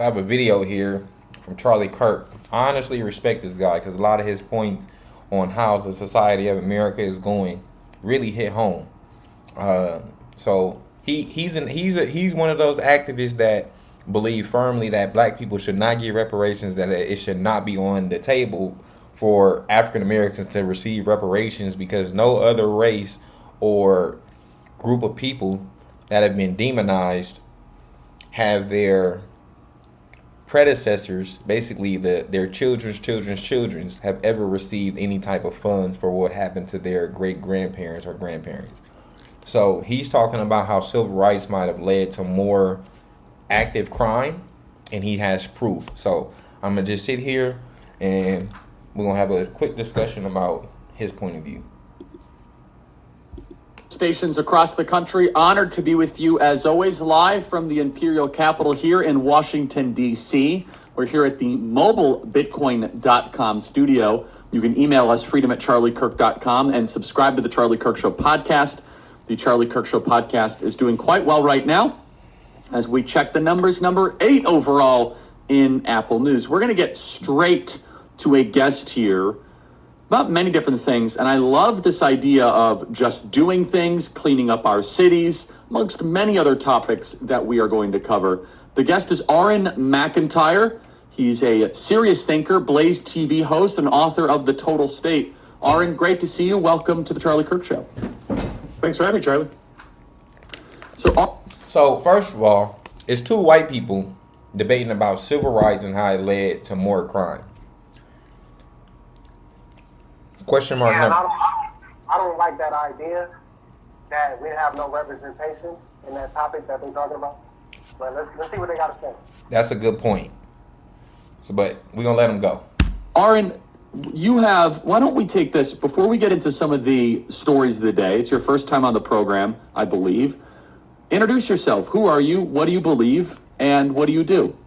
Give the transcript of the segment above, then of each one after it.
So I have a video here from Charlie Kirk. I honestly respect this guy because a lot of his points on how the society of America is going really hit home. So he's one of those activists that believe firmly that black people should not get reparations, that it should not be on the table for African Americans to receive reparations because no other race or group of people that have been demonized have their predecessors, basically their children's have ever received any type of funds for what happened to their great grandparents or grandparents. So he's talking about how civil rights might have led to more active crime, and he has proof. So I'm gonna just sit here and we're gonna have a quick discussion about his point of view. Stations across the country, honored to be with you as always, live from the Imperial Capital here in Washington, D.C. We're here at the mobilebitcoin.com studio. You can email us freedom@charliekirk.com and subscribe to the Charlie Kirk Show podcast. The Charlie Kirk Show podcast is doing quite well right now as we check the numbers, number 8 overall in Apple News. We're going to get straight to a guest here about many different things, and I love this idea of just doing things, cleaning up our cities, amongst many other topics that we are going to cover. The guest is Aaron McIntyre. He's a serious thinker, Blaze TV host, and author of The Total State. Aaron, great to see you. Welcome to the Charlie Kirk Show. Thanks for having me, Charlie. So first of all, it's two white people debating about civil rights and how it led to more crime. Question mark Yeah, and number. I don't like that idea that we have no representation in that topic that they're talking about. But let's see what they got to say. That's a good point. So, but we're gonna let them go. Aaron, why don't we take this, before we get into some of the stories of the day, it's your first time on the program, I believe. Introduce yourself. Who are you? What do you believe? And what do you do?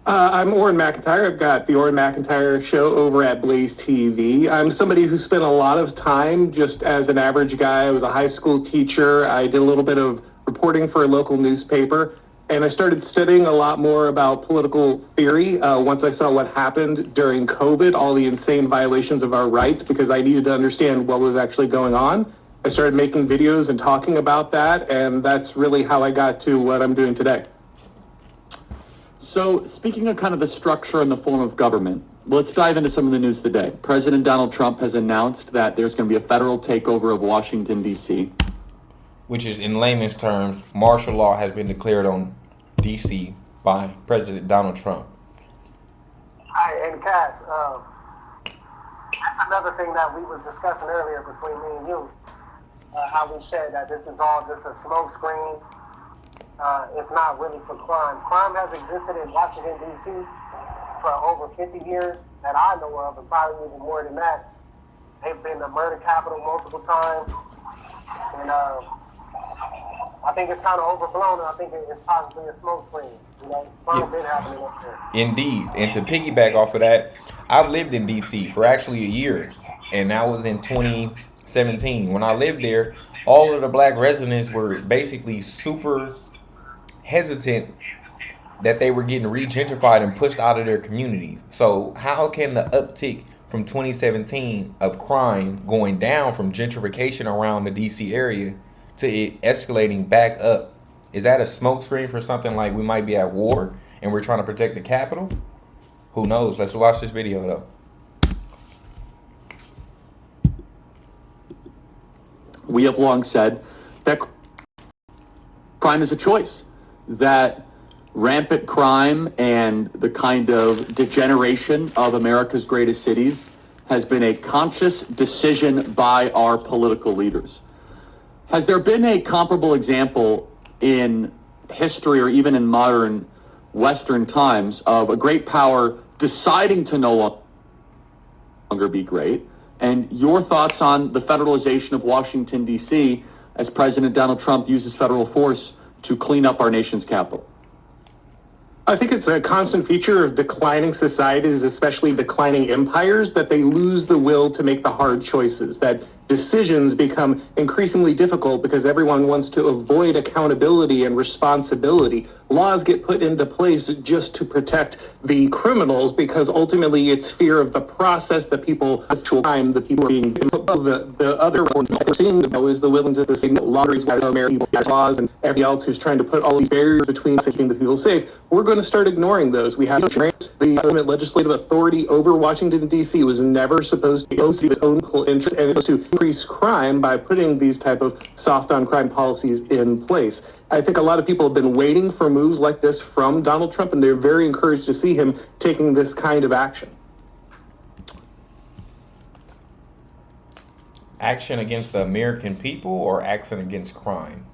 I'm Aaron McIntyre. I've got the Aaron McIntyre Show over at Blaze TV. I'm somebody who spent a lot of time just as an average guy. I was a high school teacher. I did a little bit of reporting for a local newspaper. And I started studying a lot more about political theory once I saw what happened during COVID, all the insane violations of our rights, because I needed to understand what was actually going on. I started making videos and talking about that, and that's really how I got to what I'm doing today. So, speaking of kind of the structure and the form of government, let's dive into some of the news today. President Donald Trump has announced that there's going to be a federal takeover of Washington, D.C. Which is, in layman's terms, martial law has been declared on D.C. by President Donald Trump. Hi, and Cass, that's another thing that we was discussing earlier between me and you, how we said that this is all just a smoke screen. It's not really for crime. Crime has existed in Washington, D.C. for over 50 years that I know of, and probably even more than that. They've been the murder capital multiple times, and I think it's kind of overblown, and I think it's possibly a smoke screen. You know, crime been happening up there. Indeed. And to piggyback off of that, I've lived in D.C. for actually a year, and that was in 2017. When I lived there, all of the black residents were basically super hesitant that they were getting re-gentrified and pushed out of their communities. So how can the uptick from 2017 of crime going down from gentrification around the DC area to it escalating back up? Is that a smokescreen for something like we might be at war and we're trying to protect the Capitol? Who knows? Let's watch this video though. We have long said that crime is a choice, that rampant crime and the kind of degeneration of America's greatest cities has been a conscious decision by our political leaders. Has there been a comparable example in history or even in modern Western times of a great power deciding to no longer be great? And your thoughts on the federalization of Washington, D.C. as President Donald Trump uses federal force to clean up our nation's capital? I think it's a constant feature of declining societies, especially declining empires, that they lose the will to make the hard choices, that decisions become increasingly difficult because everyone wants to avoid accountability and responsibility. Laws get put into place just to protect the criminals because ultimately it's fear of the process that people actual time the people are being the other ones we're seeing is the willingness to say no lotteries laws and everything else who's trying to put all these barriers between us and keeping the people safe. We're going to start ignoring those. We have the ultimate legislative authority over Washington D.C. was never supposed to go see its own political interest, and it was to increase crime by putting these type of soft on crime policies in place. I think a lot of people have been waiting for moves like this from Donald Trump, and they're very encouraged to see him taking this kind of action. Action against the American people or action against crime?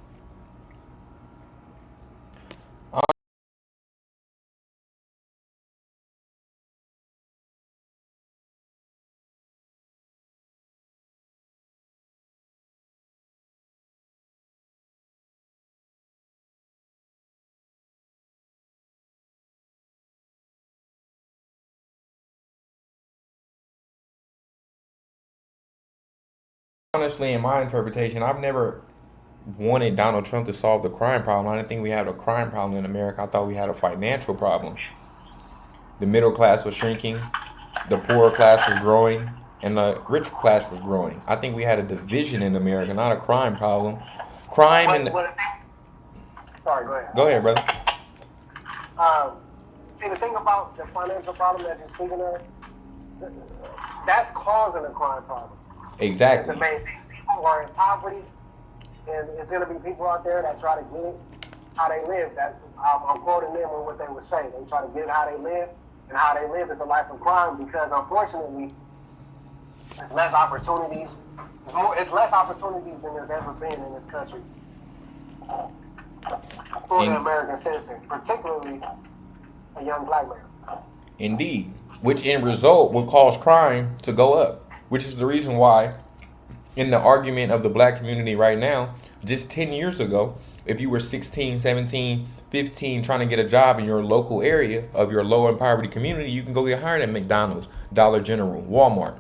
Honestly, in my interpretation, I've never wanted Donald Trump to solve the crime problem. I didn't think we had a crime problem in America. I thought we had a financial problem. The middle class was shrinking, the poor class was growing, and the rich class was growing. I think we had a division in America, not a crime problem. Crime and Sorry, go ahead. Go ahead, brother. See, the thing about the financial problem that you're speaking of, that's causing a crime problem. Exactly. The main thing. People are in poverty, and there's going to be people out there that try to get it how they live. That I'm quoting them on what they would say. They try to get it how they live, and how they live is a life of crime because, unfortunately, there's less opportunities. It's less opportunities than there's ever been in this country for the American citizen, particularly a young black man. Indeed. Which in result will cause crime to go up. Which is the reason why, in the argument of the black community right now, just 10 years ago, if you were 16, 17, 15 trying to get a job in your local area of your low and poverty community, you can go get hired at McDonald's, Dollar General, Walmart.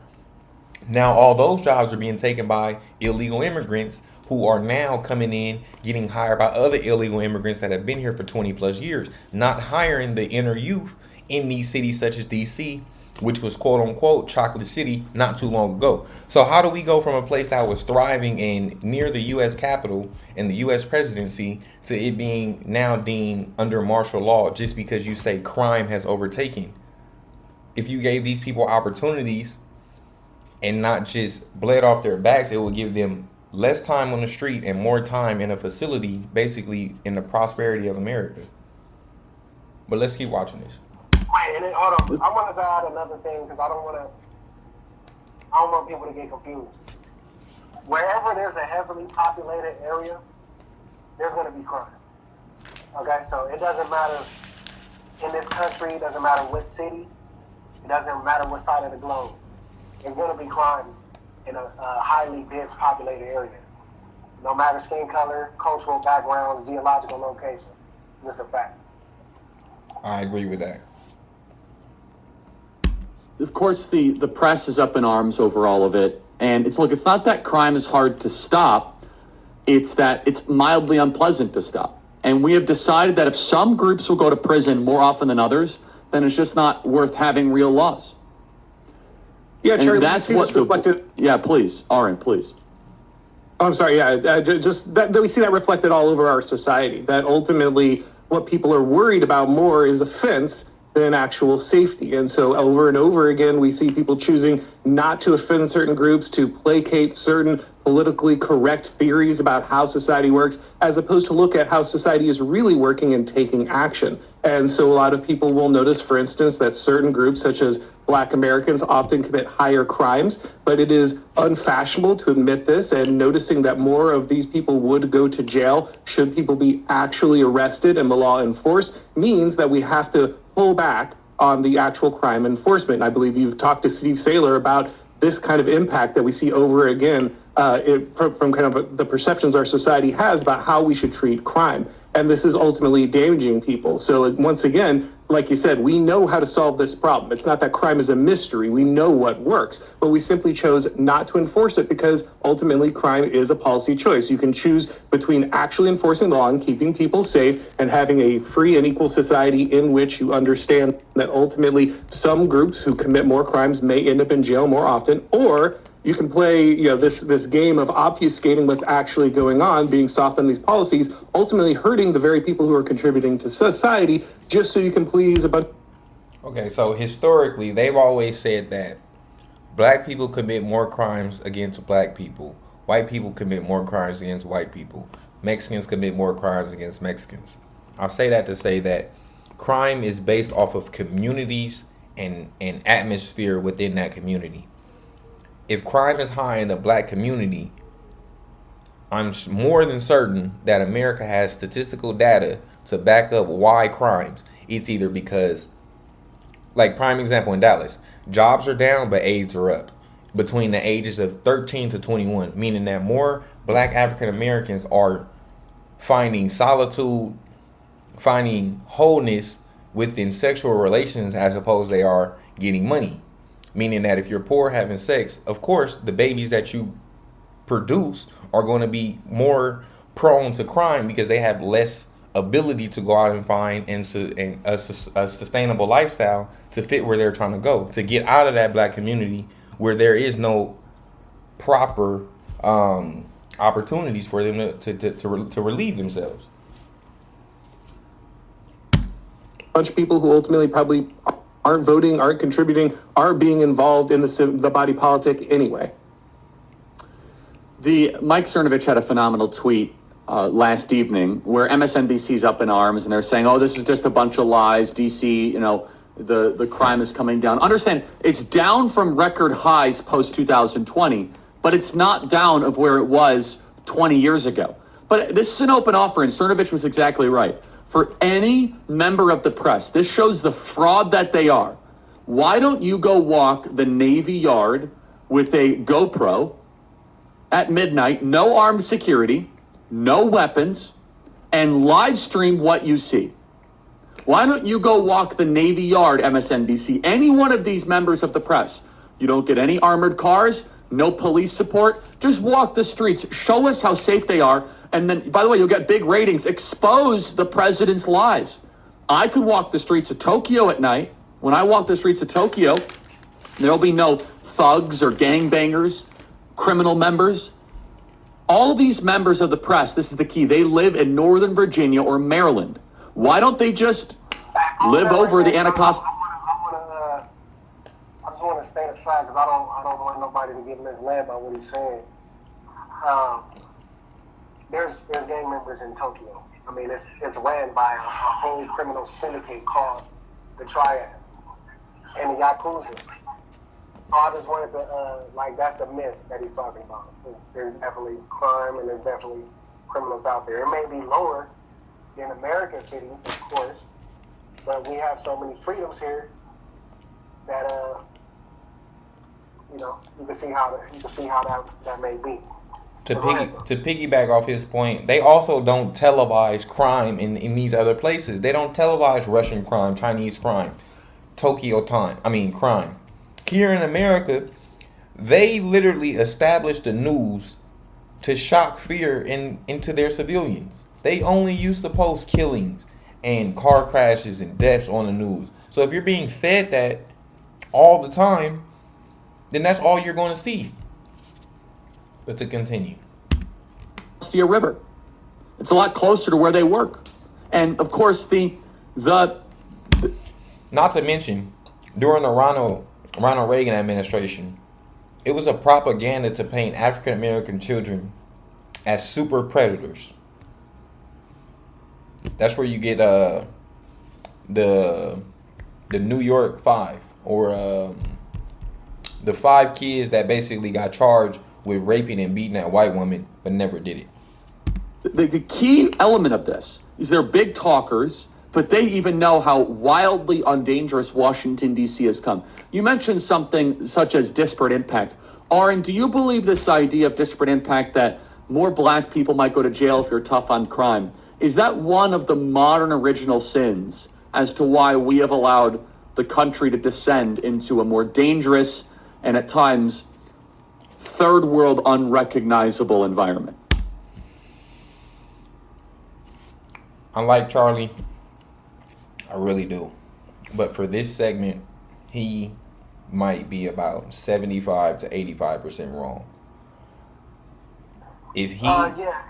Now all those jobs are being taken by illegal immigrants who are now coming in, getting hired by other illegal immigrants that have been here for 20 plus years, not hiring the inner youth in these cities such as DC, which was quote unquote Chocolate City not too long ago. So how do we go from a place that was thriving in near the U.S. Capitol and the U.S. presidency to it being now deemed under martial law just because you say crime has overtaken? If you gave these people opportunities and not just bled off their backs, it would give them less time on the street and more time in a facility, basically in the prosperity of America. But let's keep watching this. Wait, and then, hold on. I wanted to add another thing because I don't want people to get confused. Wherever there's a heavily populated area, there's going to be crime. Okay, so it doesn't matter in this country, it doesn't matter what city, it doesn't matter what side of the globe. There's going to be crime in a highly dense populated area. No matter skin color, cultural backgrounds, geological location. It's a fact. I agree with that. Of course, the press is up in arms over all of it. And it's not that crime is hard to stop. It's that it's mildly unpleasant to stop. And we have decided that if some groups will go to prison more often than others, then it's just not worth having real laws. Yeah, and Charlie, that's what reflected. Yeah, please, Aaron, please. Oh, I'm sorry. Yeah, just that we see that reflected all over our society. That ultimately, what people are worried about more is offense than actual safety. And so over and over again, we see people choosing not to offend certain groups, to placate certain politically correct theories about how society works, as opposed to look at how society is really working and taking action. And so a lot of people will notice, for instance, that certain groups, such as Black Americans, often commit higher crimes, but it is unfashionable to admit this, and noticing that more of these people would go to jail should people be actually arrested and the law enforced means that we have to pull back on the actual crime enforcement. I believe you've talked to Steve Saylor about this kind of impact that we see over again from kind of the perceptions our society has about how we should treat crime. And this is ultimately damaging people. So once again, like you said, we know how to solve this problem. It's not that crime is a mystery. We know what works, but we simply chose not to enforce it because ultimately crime is a policy choice. You can choose between actually enforcing the law and keeping people safe and having a free and equal society in which you understand that ultimately some groups who commit more crimes may end up in jail more often, or you can play, this game of obfuscating what's actually going on, being soft on these policies, ultimately hurting the very people who are contributing to society, just so you can please a bunch. Okay, so historically, they've always said that black people commit more crimes against black people, white people commit more crimes against white people, Mexicans commit more crimes against Mexicans. I'll say that to say that crime is based off of communities and atmosphere within that community. If crime is high in the black community, I'm more than certain that America has statistical data to back up why crimes. It's either because, like prime example in Dallas, jobs are down but AIDS are up between the ages of 13 to 21, meaning that more black African Americans are finding solitude, finding wholeness within sexual relations as opposed they are getting money. Meaning that if you're poor having sex, of course, the babies that you produce are going to be more prone to crime because they have less ability to go out and find a sustainable lifestyle to fit where they're trying to go, to get out of that black community where there is no proper opportunities for them to relieve themselves. Bunch of people who ultimately probably aren't voting, aren't contributing, are being involved in the body politic anyway. The Mike Cernovich had a phenomenal tweet last evening where MSNBC's up in arms and they're saying, oh, this is just a bunch of lies. DC, the crime is coming down. Understand, it's down from record highs post 2020, but it's not down of where it was 20 years ago. But this is an open offer, and Cernovich was exactly right. For any member of the press, this shows the fraud that they are. Why don't you go walk the Navy Yard with a GoPro at midnight, no armed security, no weapons, and live stream what you see? Why don't you go walk the Navy Yard, MSNBC, any one of these members of the press? You don't get any armored cars, no police support. Just walk the streets. Show us how safe they are. And then, by the way, you'll get big ratings. Expose the president's lies. I could walk the streets of Tokyo at night. When I walk the streets of Tokyo, there'll be no thugs or gangbangers, criminal members. All these members of the press, this is the key, they live in Northern Virginia or Maryland. Why don't they just live over the Anacostia? I just want to state a fact because I don't want nobody to get misled by what he's saying. There's gang members in Tokyo. I mean, it's ran by a whole criminal syndicate called the Triads and the Yakuza. So I just wanted to, that's a myth that he's talking about. There's definitely crime and there's definitely criminals out there. It may be lower in American cities, of course, but we have so many freedoms here that you can see how that may be. To piggyback off his point, they also don't televise crime in these other places. They don't televise Russian crime, Chinese crime, crime. Here in America, they literally established the news to shock fear into their civilians. They only used to post killings and car crashes and deaths on the news. So if you're being fed that all the time, then that's all you're going to see. But to continue. River. It's a lot closer to where they work. And of course, the not to mention, during the Ronald Reagan administration, it was a propaganda to paint African American children as super predators. That's where you get the New York Five, or the 5 kids that basically got charged with raping and beating that white woman but never did it. The key element of this is they're big talkers, but they even know how wildly undangerous Washington, D.C. has come. You mentioned something such as disparate impact. Aaron, do you believe this idea of disparate impact, that more black people might go to jail if you're tough on crime? Is that one of the modern original sins as to why we have allowed the country to descend into a more dangerous and at times third world unrecognizable environment. I like Charlie. I really do. But for this segment, he might be about 75 to 85% wrong. If he Yeah.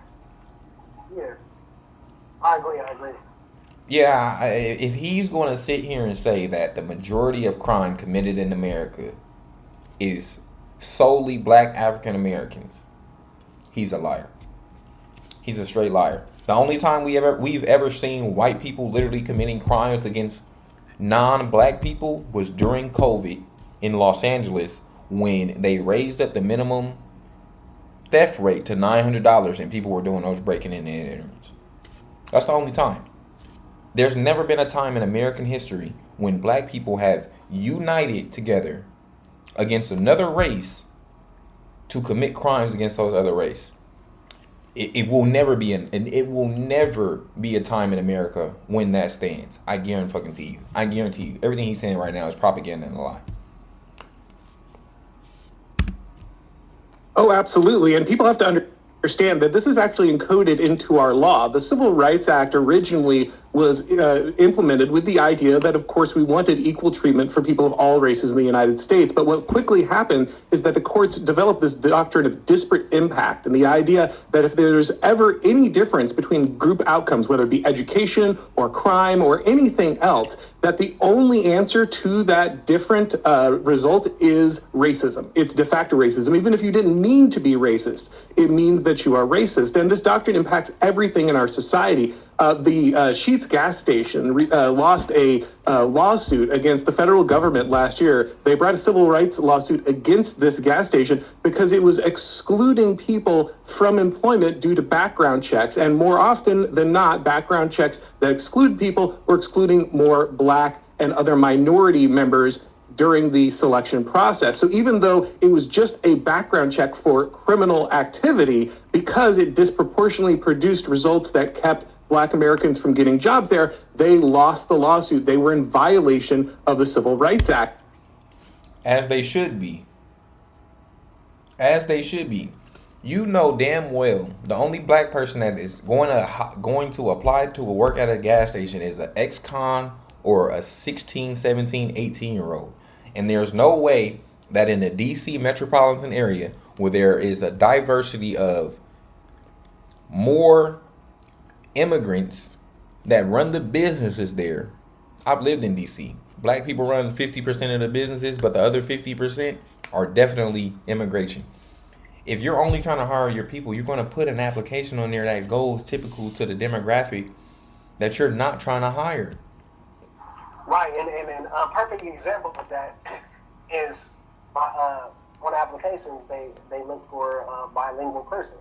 I agree. Yeah, if he's going to sit here and say that the majority of crime committed in America is solely black African Americans, he's a liar. He's a straight liar. The only time we've ever seen white people literally committing crimes against non-black people was during COVID in Los Angeles when they raised up the minimum theft rate to $900 and people were doing those breaking in and enters. That's the only time. There's never been a time in American history when black people have united together against another race to commit crimes against those other race. It will never be a time in America when that stands. I guarantee you. I guarantee you. Everything he's saying right now is propaganda and a lie. Oh, absolutely. And people have to understand that this is actually encoded into our law. The Civil Rights Act originally was implemented with the idea that, of course, we wanted equal treatment for people of all races in the United States. But what quickly happened is that the courts developed this doctrine of disparate impact, and the idea that if there's ever any difference between group outcomes, whether it be education or crime or anything else, that the only answer to that different result is racism. It's de facto racism. Even if you didn't mean to be racist, it means that you are racist. And this doctrine impacts everything in our society. The Sheetz gas station lost a lawsuit against the federal government last year. They brought a civil rights lawsuit against this gas station because it was excluding people from employment due to background checks. And more often than not, background checks that exclude people were excluding more black and other minority members during the selection process. So even though it was just a background check for criminal activity, because it disproportionately produced results that kept Black Americans from getting jobs there, they lost the lawsuit. They were in violation of the Civil Rights Act. As they should be. As they should be. You know damn well the only black person that is going to apply to work at a gas station is an ex-con or a 16, 17, 18-year-old. And there's no way that in the DC metropolitan area where there is a diversity of more immigrants that run the businesses there. I've lived in DC. Black people run 50% of the businesses, but the other 50% are definitely immigration. If you're only trying to hire your people, you're going to put an application on there that goes typical to the demographic that you're not trying to hire. Right, and a perfect example of that is on applications, they look for a bilingual person.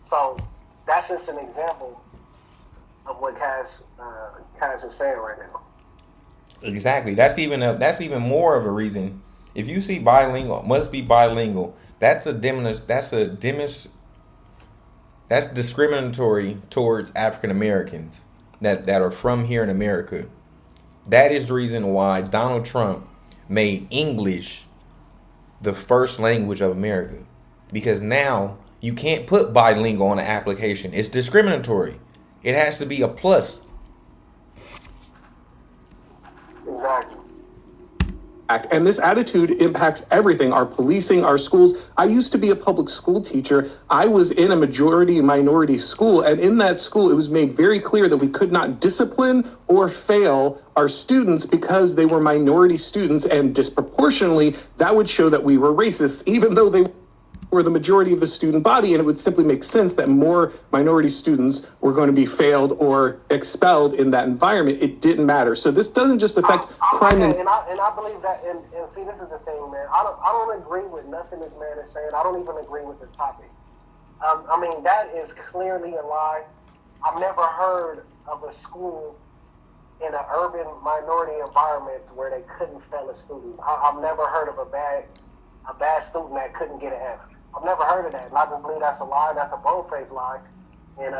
So that's just an example of what Cass is saying right now. Exactly. That's even more of a reason. If you see bilingual, must be bilingual. That's discriminatory towards African Americans that are from here in America. That is the reason why Donald Trump made English the first language of America. Because now you can't put bilingual on an application. It's discriminatory. It has to be a plus. Exactly. And this attitude impacts everything, our policing, our schools. I used to be a public school teacher. I was in a majority minority school, and in that school, it was made very clear that we could not discipline or fail our students because they were minority students, and disproportionately, that would show that we were racist, even though they were the majority of the student body, and it would simply make sense that more minority students were going to be failed or expelled in that environment. It didn't matter. So this doesn't just affect crime. Okay, and I believe that, and see, this is the thing, man. I don't agree with nothing this man is saying. I don't even agree with the topic. I mean, that is clearly a lie. I've never heard of a school in an urban minority environment where they couldn't fail a student. I've never heard of a bad student that couldn't get an F. I've never heard of that. And I just believe that's a lie. That's a bold-faced lie. And,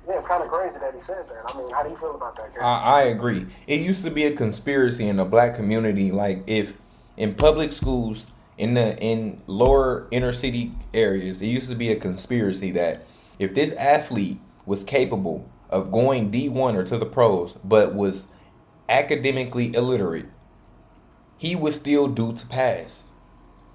Yeah, it's kind of crazy that he said that. I mean, how do you feel about that, Kirk? I agree. It used to be a conspiracy in the black community. Like if in public schools in lower inner city areas, it used to be a conspiracy that if this athlete was capable of going D1 or to the pros, but was academically illiterate, he was still due to pass.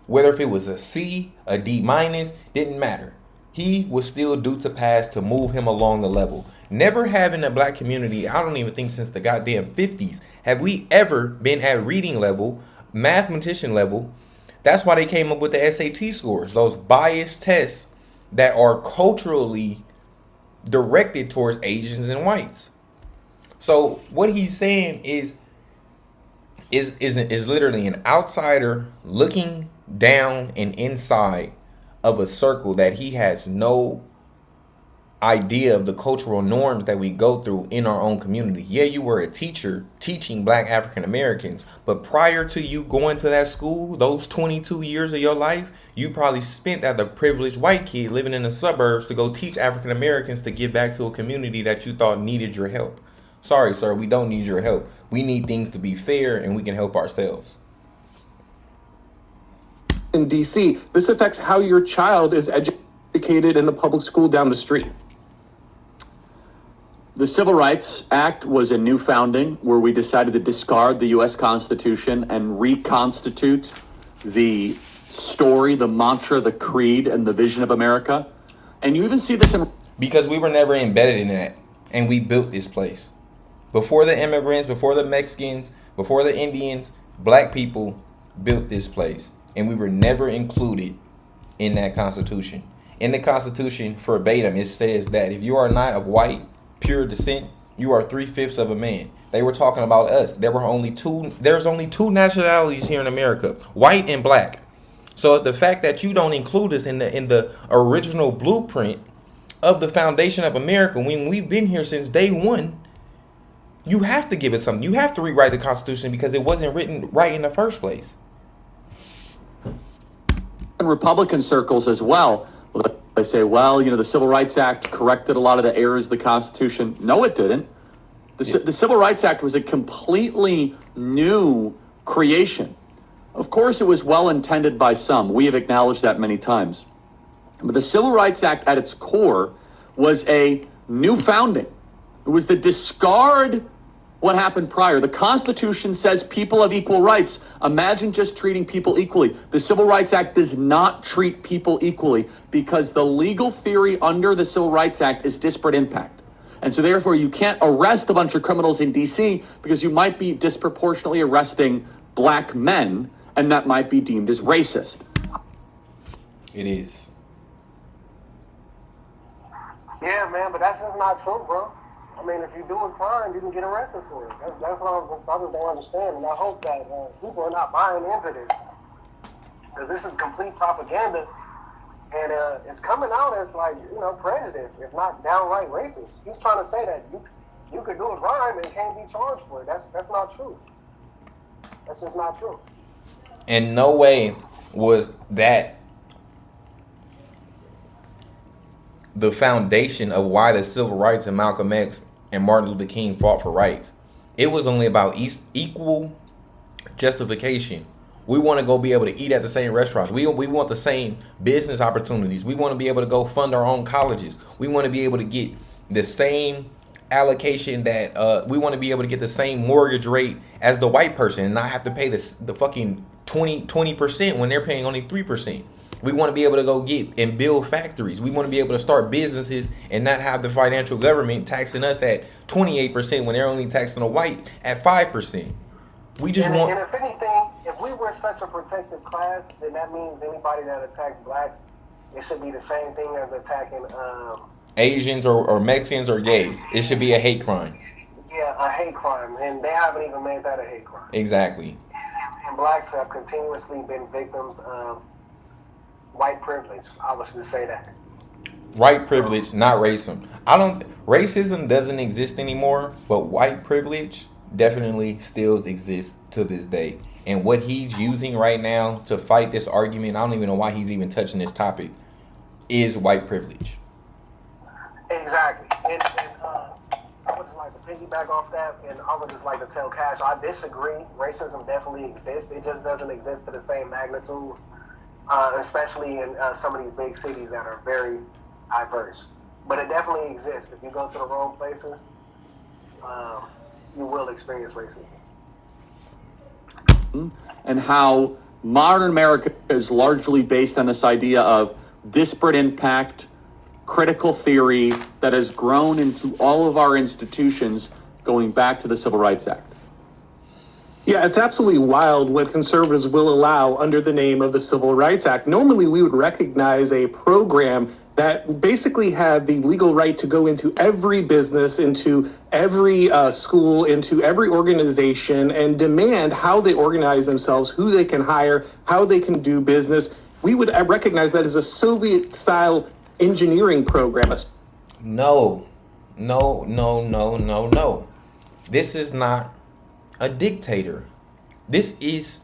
Whether if it was a C, a D minus, didn't matter. He was still due to pass to move him along the level. Never having a black community, I don't even think since the goddamn 50s, have we ever been at reading level, mathematician level. That's why they came up with the SAT scores, those biased tests that are culturally directed towards Asians and whites. So what he's saying is literally an outsider looking down and inside of a circle that he has no idea of the cultural norms that we go through in our own community. Yeah, you were a teacher teaching black African Americans, but prior to you going to that school, those 22 years of your life, you probably spent as a privileged white kid living in the suburbs to go teach African Americans to give back to a community that you thought needed your help. Sorry, sir, we don't need your help. We need things to be fair and we can help ourselves. In DC, this affects how your child is educated in the public school down the street. The Civil Rights Act was a new founding where we decided to discard the U.S. Constitution and reconstitute the story, the mantra, the creed, and the vision of America. And you even see this in... Because we were never embedded in that, and we built this place. Before the immigrants, before the Mexicans, before the Indians, black people built this place, and we were never included in that Constitution. In the Constitution, verbatim, it says that if you are not of white, pure descent, you are 3/5 of a man. They were talking about us. There's only two nationalities here in America, white and black. So the fact that you don't include us in the original blueprint of the foundation of America, when we've been here since day one, you have to give it something. You have to rewrite the Constitution because it wasn't written right in the first place. in Republican circles as well. They say, well, the Civil Rights Act corrected a lot of the errors of the Constitution. No, it didn't. The Civil Rights Act was a completely new creation. Of course, it was well intended by some. We have acknowledged that many times. But the Civil Rights Act at its core was a new founding. It was the discard what happened prior. The Constitution says people have equal rights. Imagine just treating people equally. The Civil Rights Act does not treat people equally because the legal theory under the Civil Rights Act is disparate impact. And so therefore you can't arrest a bunch of criminals in DC because you might be disproportionately arresting black men, and that might be deemed as racist. It is. Yeah, man, but that's just not true, bro. I mean, if you're doing crime, you can get arrested for it. That's what I just don't understand. And I hope that people are not buying into this. Because this is complete propaganda. And it's coming out as prejudice, if not downright racist. He's trying to say that you could do a crime and can't be charged for it. That's not true. That's just not true. In no way was that the foundation of why the civil rights and Malcolm X and Martin Luther King fought for rights. It was only about equal justification. We want to go be able to eat at the same restaurants. We want the same business opportunities. We want to be able to go fund our own colleges. We want to be able to get the same allocation that we want to be able to get the same mortgage rate as the white person and not have to pay the fucking 20% when they're paying only 3%. We want to be able to go get and build factories. We want to be able to start businesses and not have the financial government taxing us at 28% when they're only taxing the white at 5%. We just want. And if anything, if we were such a protected class, then that means anybody that attacks blacks, it should be the same thing as attacking Asians or Mexicans or gays. It should be a hate crime. Yeah, a hate crime, and they haven't even made that a hate crime. Exactly. And blacks have continuously been victims of white privilege. I was to say that. White privilege, not racism. Racism doesn't exist anymore, but white privilege definitely still exists to this day. And what he's using right now to fight this argument, I don't even know why he's even touching this topic, is white privilege. And Exactly. And I would just like to piggyback off that, and I would just like to tell Cash, I disagree. Racism definitely exists. It just doesn't exist to the same magnitude, especially in some of these big cities that are very diverse. But it definitely exists. If you go to the wrong places, you will experience racism. And how modern America is largely based on this idea of disparate impact, critical theory that has grown into all of our institutions going back to the Civil Rights Act. Yeah, it's absolutely wild what conservatives will allow under the name of the Civil Rights Act. Normally, we would recognize a program that basically had the legal right to go into every business, into every school, into every organization, and demand how they organize themselves, who they can hire, how they can do business. We would recognize that as a Soviet-style engineering program. No. This is not a dictator. This is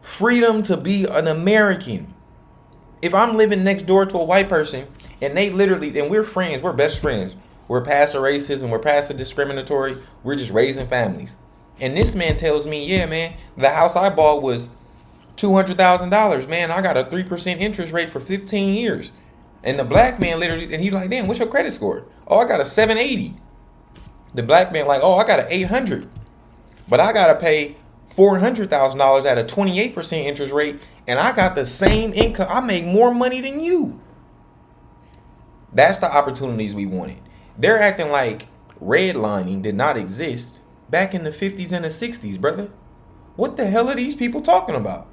freedom to be an American. If I'm living next door to a white person and they literally, and we're friends, we're best friends, we're past the racism, we're past the discriminatory, we're just raising families. And this man tells me, yeah, man, the house I bought was $200,000. Man, I got a 3% interest rate for 15 years. And the black man literally, and he's like, damn, what's your credit score? Oh, I got a 780. The black man like, oh, I got an 800. But I got to pay $400,000 at a 28% interest rate, and I got the same income. I make more money than you. That's the opportunities we wanted. They're acting like redlining did not exist back in the 50s and the 60s, brother. What the hell are these people talking about?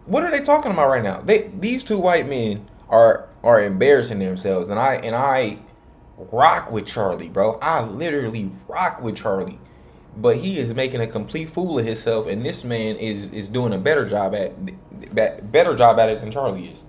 What are they talking about right now? These two white men are embarrassing themselves, and I rock with Charlie, bro. I literally rock with Charlie. But he is making a complete fool of himself, and this man is doing a better job at it than Charlie is.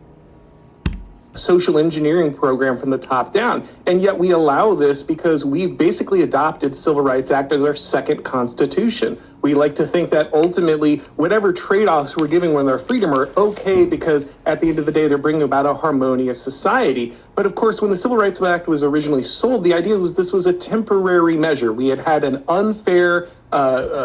Social engineering program from the top down. And yet we allow this because we've basically adopted the Civil Rights Act as our second constitution. We like to think that ultimately whatever trade-offs we're giving with our freedom are okay because at the end of the day they're bringing about a harmonious society. But of course, when the Civil Rights Act was originally sold, the idea was this was a temporary measure. We had an unfair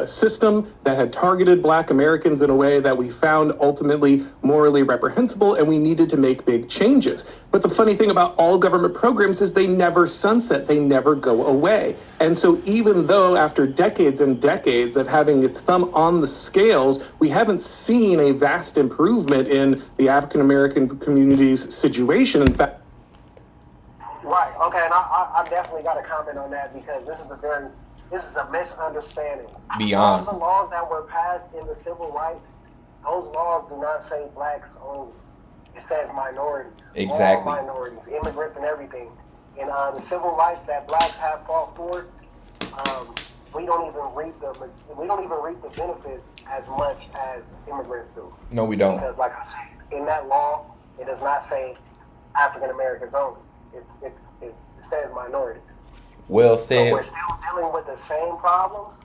system that had targeted Black Americans in a way that we found ultimately morally reprehensible, and we needed to make big changes. But the funny thing about all government programs is they never sunset, they never go away. And so even though after decades and decades of having its thumb on the scales, we haven't seen a vast improvement in the African American community's situation. In fact, right. Okay, and I definitely got to comment on that because this is a misunderstanding. Beyond. All the laws that were passed in the civil rights, those laws do not say blacks only. It says minorities. Exactly. All minorities, immigrants, and everything. And the civil rights that blacks have fought for, we don't even reap the benefits as much as immigrants do. No, we don't. Because, like I said, in that law, it does not say African Americans only. It says minorities. Well So we're said. still dealing with the same problems,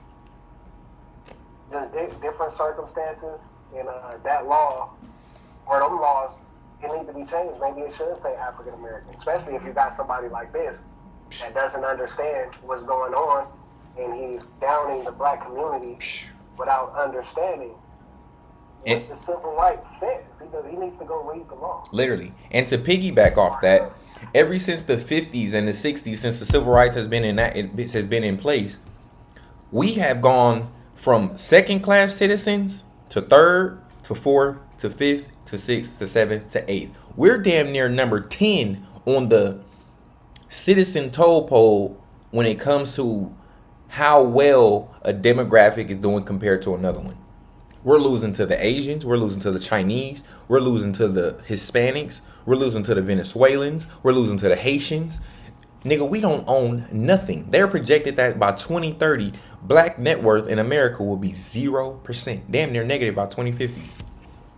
just different circumstances. And that law, or them laws, it need to be changed. Maybe it should say African American, especially if you got somebody like this that doesn't understand what's going on, and he's downing the black community without understanding what the civil rights says. He needs to go read the law. Literally. And to piggyback off that, ever since the 50s and the 60s, since the civil rights has been in place, we have gone from second-class citizens to third to fourth to fifth to sixth to seventh to eighth. We're damn near number 10 on the citizen toll poll when it comes to how well a demographic is doing compared to another one. We're losing to the Asians. We're losing to the Chinese. We're losing to the Hispanics. We're losing to the Venezuelans. We're losing to the Haitians. Nigga, we don't own nothing. They're projected that by 2030, black net worth in America will be 0%. Damn near negative by 2050.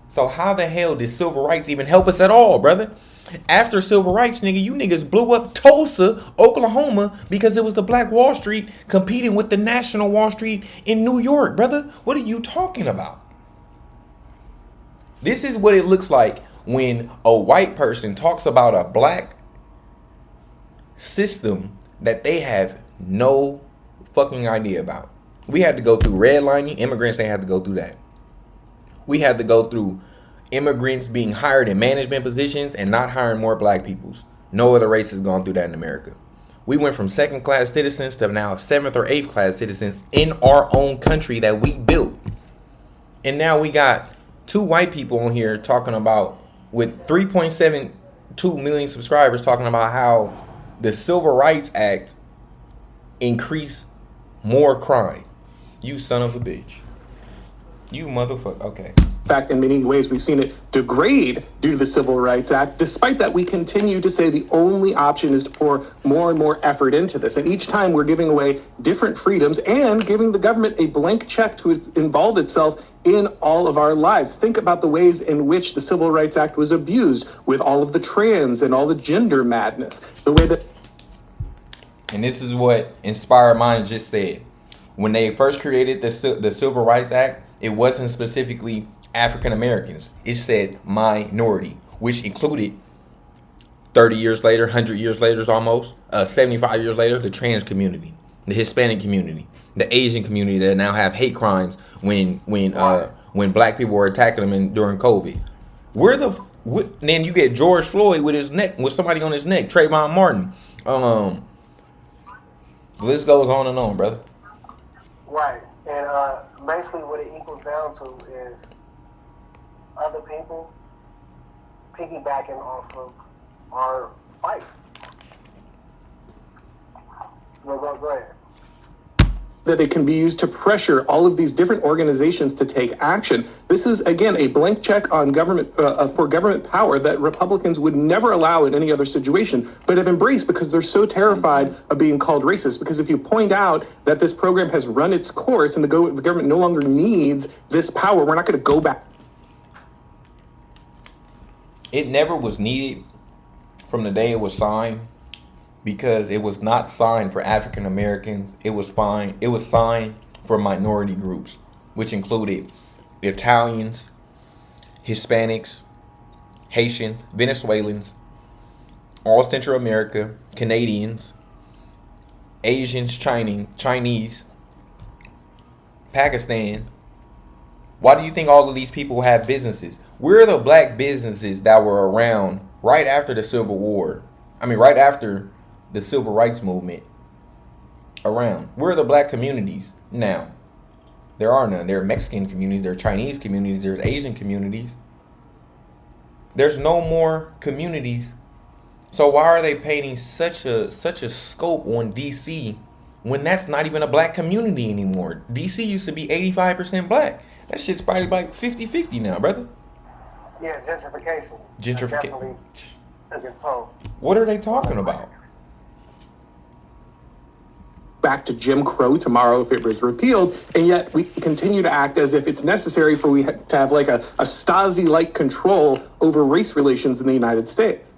So how the hell did civil rights even help us at all, brother? After civil rights, nigga, you niggas blew up Tulsa, Oklahoma, because it was the Black Wall Street competing with the National Wall Street in New York, brother. What are you talking about? This is what it looks like when a white person talks about a black system that they have no fucking idea about. We had to go through redlining. Immigrants ain't had to go through that. We had to go through immigrants being hired in management positions and not hiring more black peoples. No other race has gone through that in America. We went from second class citizens to now seventh or eighth class citizens in our own country that we built. And now we got two white people on here talking about, with 3.72 million subscribers, talking about how the Civil Rights Act increased more crime. You son of a bitch. You motherfucker. Okay. In fact, in many ways, we've seen it degrade due to the Civil Rights Act. Despite that, we continue to say the only option is to pour more and more effort into this. And each time we're giving away different freedoms and giving the government a blank check to involve itself in all of our lives. Think about the ways in which the Civil Rights Act was abused with all of the trans and all the gender madness. The way that... And this is what Inspired Mind just said. When they first created the Civil Rights Act, it wasn't specifically African Americans. It said minority, which included 30 years later, 100 years later almost, 75 years later, the trans community, the Hispanic community, the Asian community that now have hate crimes when black people were attacking them during COVID. Then you get George Floyd with somebody on his neck, Trayvon Martin. The list goes on and on, brother. Right. And basically what it equals down to is other people piggybacking off of our fight. Go ahead. That it can be used to pressure all of these different organizations to take action. This is, again, a blank check on government for government power that Republicans would never allow in any other situation, but have embraced because they're so terrified of being called racist. Because if you point out that this program has run its course and the government no longer needs this power, we're not going to go back. It never was needed from the day it was signed, because it was not signed for African Americans. It was signed for minority groups, which included Italians, Hispanics, Haitians, Venezuelans, all Central America, Canadians, Asians, Chinese, Pakistan. Why do you think all of these people have businesses? We're the black businesses that were around right after the Civil War. Right after the Civil Rights Movement around. We're the black communities now. There are none. There are Mexican communities, there are Chinese communities, there's Asian communities. There's no more communities. So why are they painting such a scope on DC when that's not even a black community anymore? DC used to be 85% black. That shit's probably like 50-50 now, brother. Yeah, gentrification. Gentrification. Took its toll. What are they talking about? Back to Jim Crow tomorrow if it was repealed, and yet we continue to act as if it's necessary for to have like a Stasi-like control over race relations in the United States.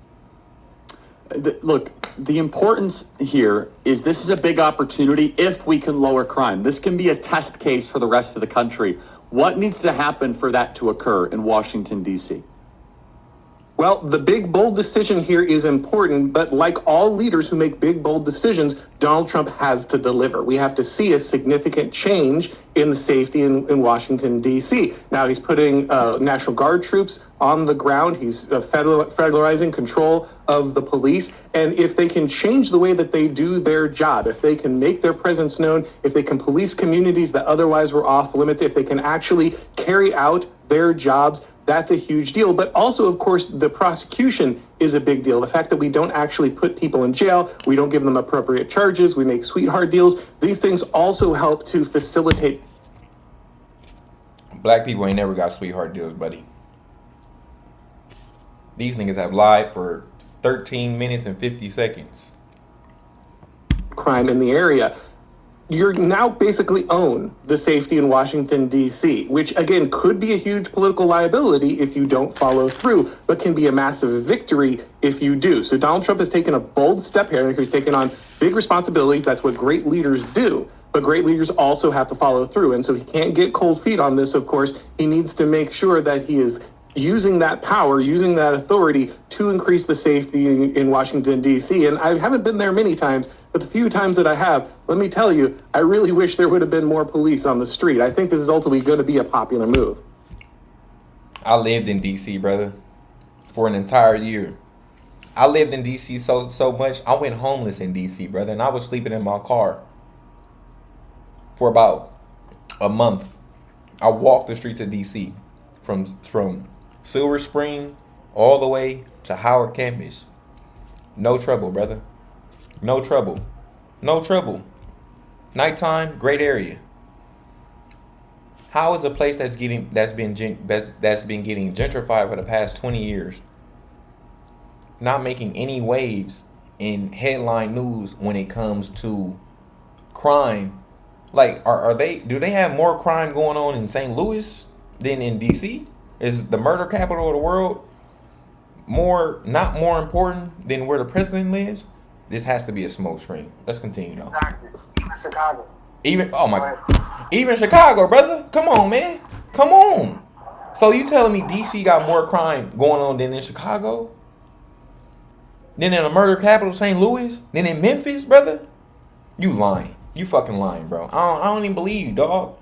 Look, the importance here is this is a big opportunity if we can lower crime. This can be a test case for the rest of the country. What needs to happen for that to occur in Washington, D.C.? Well, the big, bold decision here is important, but like all leaders who make big, bold decisions, Donald Trump has to deliver. We have to see a significant change in the safety in Washington, D.C. Now, he's putting National Guard troops on the ground. He's federalizing control of the police. And if they can change the way that they do their job, if they can make their presence known, if they can police communities that otherwise were off limits, if they can actually carry out their jobs, that's a huge deal. But also, of course, the prosecution is a big deal. The fact that we don't actually put people in jail, we don't give them appropriate charges, we make sweetheart deals. These things also help to facilitate. Black people ain't never got sweetheart deals, buddy. These niggas have lied for 13 minutes and 50 seconds. Crime in the area. You're now basically own the safety in Washington, D.C., which, again, could be a huge political liability if you don't follow through, but can be a massive victory if you do. So Donald Trump has taken a bold step here. He's taken on big responsibilities. That's what great leaders do. But great leaders also have to follow through. And so he can't get cold feet on this, of course. He needs to make sure that he is using that power, using that authority to increase the safety in Washington, D.C. And I haven't been there many times, but the few times that I have, let me tell you, I really wish there would have been more police on the street. I think this is ultimately going to be a popular move. I lived in DC, brother, for an entire year. I lived in DC so much, I went homeless in DC, brother, and I was sleeping in my car for about a month. I walked the streets of DC from Silver Spring all the way to Howard campus. No trouble, brother. No trouble. No trouble. Nighttime, great area. How is a place that's been getting gentrified for the past 20 years not making any waves in headline news when it comes to crime? Like, do they have more crime going on in St. Louis than in DC? Is the murder capital of the world not more important than where the president lives? This has to be a smoke screen. Let's continue though. Exactly. Chicago. Even Chicago, brother. Come on, man. Come on. So you telling me DC got more crime going on than in Chicago? Than in the murder capital, St. Louis? Than in Memphis, brother? You lying. You fucking lying, bro. I don't even believe you, dog.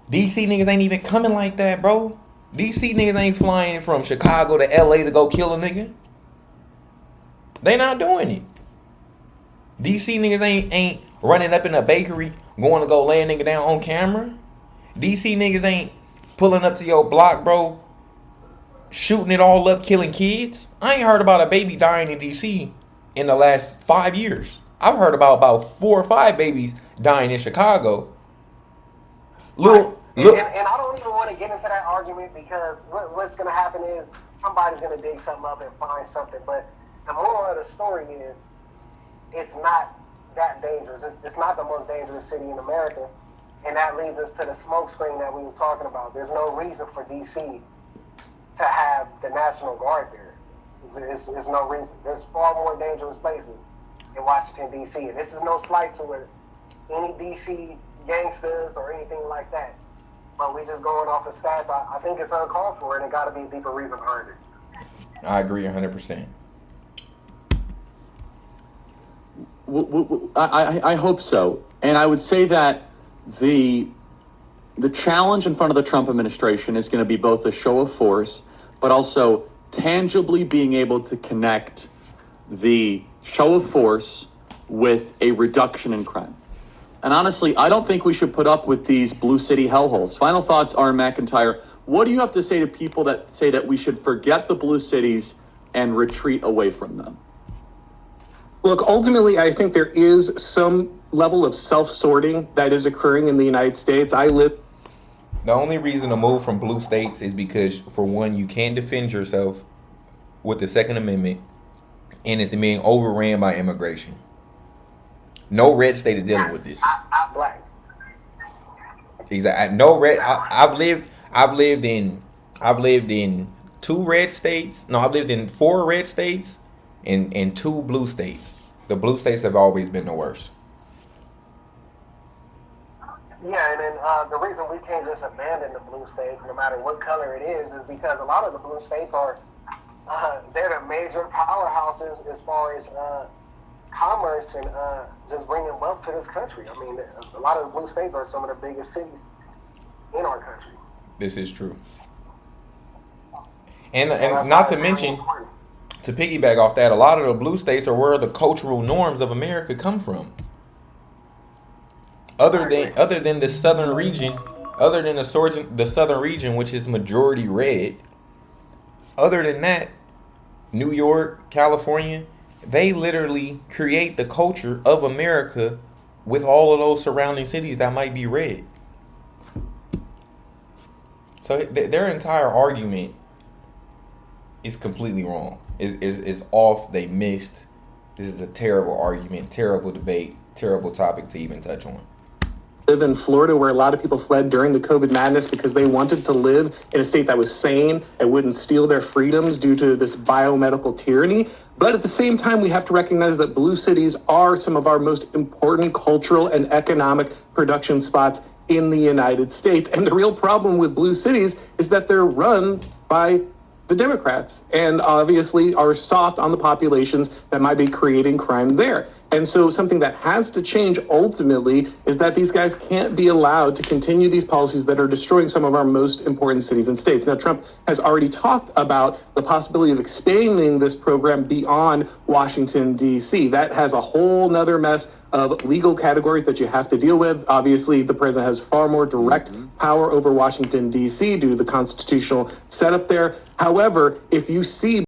DC niggas ain't even coming like that, bro. DC niggas ain't flying from Chicago to LA to go kill a nigga. They not doing it. DC niggas ain't running up in a bakery going to go lay a nigga down on camera. DC niggas ain't pulling up to your block, bro, shooting it all up, killing kids. I ain't heard about a baby dying in DC in the last 5 years. I've heard about 4 or 5 babies dying in Chicago. Look. And I don't even want to get into that argument because what's going to happen is somebody's going to dig something up and find something. But the moral of the story is it's not that dangerous. It's not the most dangerous city in America. And that leads us to the smoke screen that we were talking about. There's no reason for D.C. to have the National Guard there. There's no reason. There's far more dangerous places in Washington, D.C. And this is no slight to any D.C. gangsters or anything like that. But we just going off of stats. I think it's uncalled for, and it got to be a deeper reason behind it. I agree 100%. I hope so. And I would say that the challenge in front of the Trump administration is going to be both a show of force, but also tangibly being able to connect the show of force with a reduction in crime. And honestly, I don't think we should put up with these blue city hellholes. Final thoughts, Aaron McIntyre. What do you have to say to people that say that we should forget the blue cities and retreat away from them? Look, ultimately, I think there is some level of self-sorting that is occurring in the United States. The only reason to move from blue states is because, for one, you can defend yourself with the Second Amendment, and it's being overran by immigration. No red state is dealing with this. I'm black. Exactly. No red. I've lived in 2 red states. No, I've lived in 4 red states and 2 blue states. The blue states have always been the worst. Yeah, and then the reason we can't just abandon the blue states, no matter what color it is because a lot of the blue states are they're the major powerhouses as far as commerce and just bringing wealth to this country. I mean, a lot of the blue states are some of the biggest cities in our country. This is true. And not to mention, to piggyback off that, a lot of the blue states are where the cultural norms of America come from. Other than the southern region, the southern region, which is majority red. Other than that, New York, California, they literally create the culture of America with all of those surrounding cities that might be red. So their entire argument is completely wrong. Is off. They missed. This is a terrible argument, terrible debate, terrible topic to even touch on. Live in Florida, where a lot of people fled during the COVID madness because they wanted to live in a state that was sane and wouldn't steal their freedoms due to this biomedical tyranny. But at the same time, we have to recognize that blue cities are some of our most important cultural and economic production spots in the United States. And the real problem with blue cities is that they're run by the Democrats, and obviously are soft on the populations that might be creating crime there. And so something that has to change ultimately is that these guys can't be allowed to continue these policies that are destroying some of our most important cities and states. Now, Trump has already talked about the possibility of expanding this program beyond Washington, D.C. That has a whole nother mess of legal categories that you have to deal with. Obviously, the president has far more direct power over Washington, D.C. due to the constitutional setup there. However, if you see